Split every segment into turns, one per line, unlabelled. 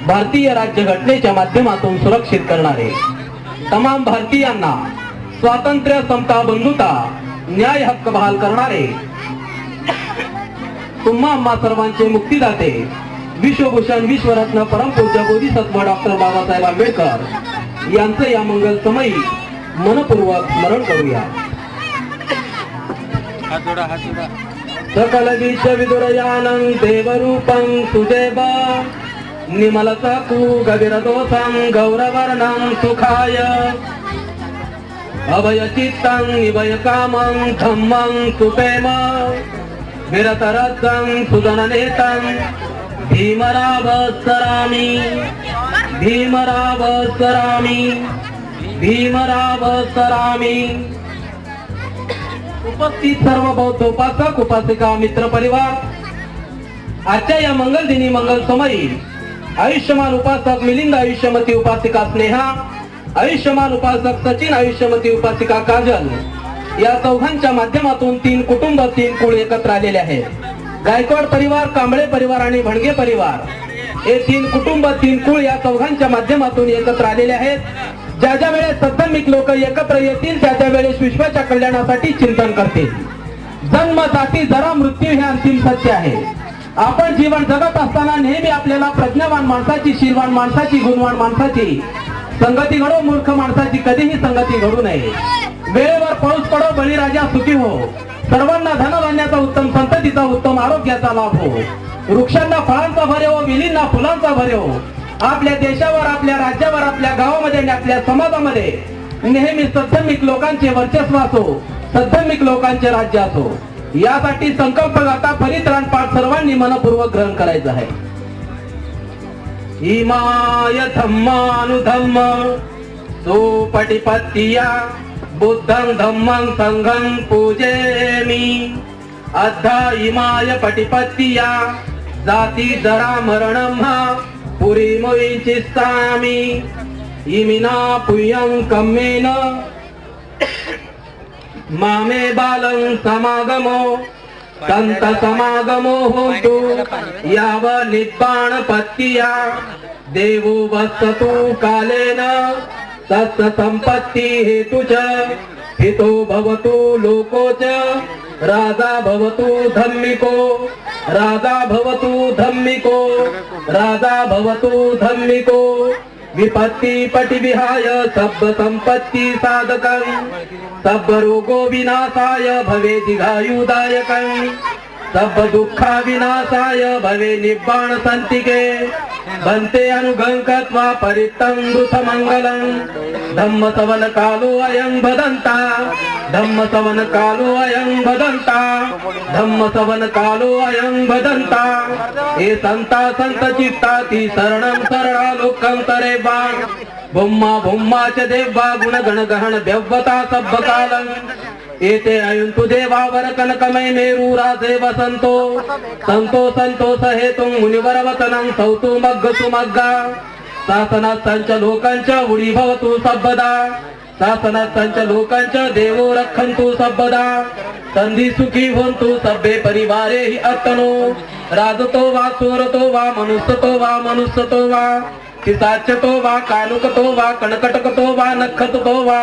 भारतीय राज्यघटनेच्या माध्यमातून सुरक्षित करणारे, तमाम भारतीयांना स्वातंत्र्य, समता, बंधुता, न्याय हक्क बहाल करणारे, तुम्हा आम्हा सर्वांचे मुक्तिदाते, विश्वभूषण, विश्वरत्न, परमपूज्य बोधिसत्व डॉक्टर बाबासाहेब आंबेडकर यांचं या मंगल समयी मनपूर्वक स्मरण करूया. सकल बीज विदुरयानं देवरूपं सुदेव निमलसकु गविरदोषं गौरवर्णं सुखाय अभयचित्तं निभयकामं धम्मं सुपेम विरतरतं सुदननेतं भीमरावसरामि भीमरावसरामि भीमरावसरामि. उपस्थित सर्व बौद्ध उपासक, उपासिका, मित्र परिवार, आजच्या या मंगल दिनी, मंगल समयी आयुष्यमान उपासक मिलिंद, आयुष्यमती उपासिका स्नेहा, आयुष्यमान उपासक सचिन, आयुष्यमती उपासिका काजल या चौघांच्या माध्यमातून 3 कुटुंब, 3 कुळ एकत्र आलेले आहेत. गायकवाड परिवार, कांबळे परिवार आणि भणगे परिवार हे 3 कुटुंब, 3 कुळ या चौघांच्या माध्यमातून एकत्र आलेले आहेत. ज्या ज्या वेळेस सद्धमिक लोक एकत्र येतील त्या त्या वेळेस विश्वाच्या कल्याणासाठी चिंतन करतील. जन्म, जाती, जरा, मृत्यू हे अंतिम सत्य आहे. आपण जीवन जगत असताना नेहमी आपल्याला प्रज्ञावान माणसाची, शीलवान माणसाची, गुणवान माणसाची संगती घडो, मूर्ख माणसाची कधीही संगती घडू नये. वेळेवर पाऊस पडो, बळीराजा सुखी हो, सर्वांना धनधान्याचा उत्तम, संततीचा उत्तम, आरोग्याचा लाभ हो, वृक्षांना फळांचा भरे हो, विलींना फुलांचा भरे हो. आपल्या देशावर, आपल्या राज्यावर, आपल्या गावामध्ये आणि आपल्या समाजामध्ये नेहमी सद्धमिक लोकांचे वर्चस्व असो, सद्धमिक लोकांचे राज्य असो. यासाठी संकल्प गाथा परित्राण पाठ सर्वांनी मनपूर्वक ग्रहण करायचं आहे. इमाय धम्मानुधम्म सुपटिपत्तिया बुद्धं धम्मं संघं पूजेमि. अद्धा इमाय पटिपत्तिया जाती जरा मरणं पुरी मोइचिस्सामि. इमिना पुयं कम्मेन मामे बालं समागमो संत समागमो होतु याव निब्बाण पत्तिया देवो वसतु कालेन तस्य संपत्ति हेतु च हितो भवतु लोको च राजा भवतु धम्मिको राजा भवतु धम्मिको राजा भवतु धम्मिको. विपत्ति पटि विहाय सब संपत्ति साधकं सब रोगो विनाशाय भवे दीर्घायुदायकं सब दुःखा विनाशाय भवे निब्बाण संतिके. भन्ते अनुगंकत्वा परित्तं दुःख मंगलं धम्म सवन कालो अयं भदन्ता धम्म सवन कालो अयं भदन्ता धम्म सवन कालो अयं भदन्ता. हे संता संत चित्ताति शरणं शरणा लोकं तरे बा भुम्मा भुम्मा च देवा गुण गण गहन व्यवता सब कालं. एते अयुन्तु देवावर कनकमय मेरू राजे वसंतो संतो संतोष हेतुं मुनिवर वचनं सौतु मग्ग सुमग्गा. शासनात संच लोकांच्या उडी भवतु सबदा शासनात संच लोकांच्या देवो रक्षन्तु सबदा. संधि सुखी होन्तु सभ्ये परिवारे हि अत्तनो राजतो वा चोरतो वा मनुष्यतो वा पिशाचतो वा कानुकतो वा कणकटकतो वा नखतो वा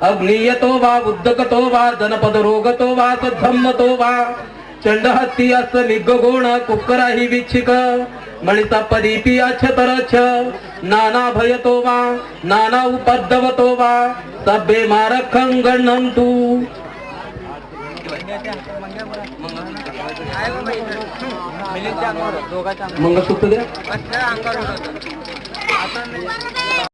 अग्नियतो वा उद्दकतो वा जनपद रोगतो वा सद्धम्मतो वा चंडहत्ती अस निगगोण कुक्करा हि विच्छिक मणिसपदीपी अच्छतरच्छ नाना भयतो वा नाना उपद्रवतो वा सभ्ये मारखं गणन्तु. मंगळसूत्र द्या.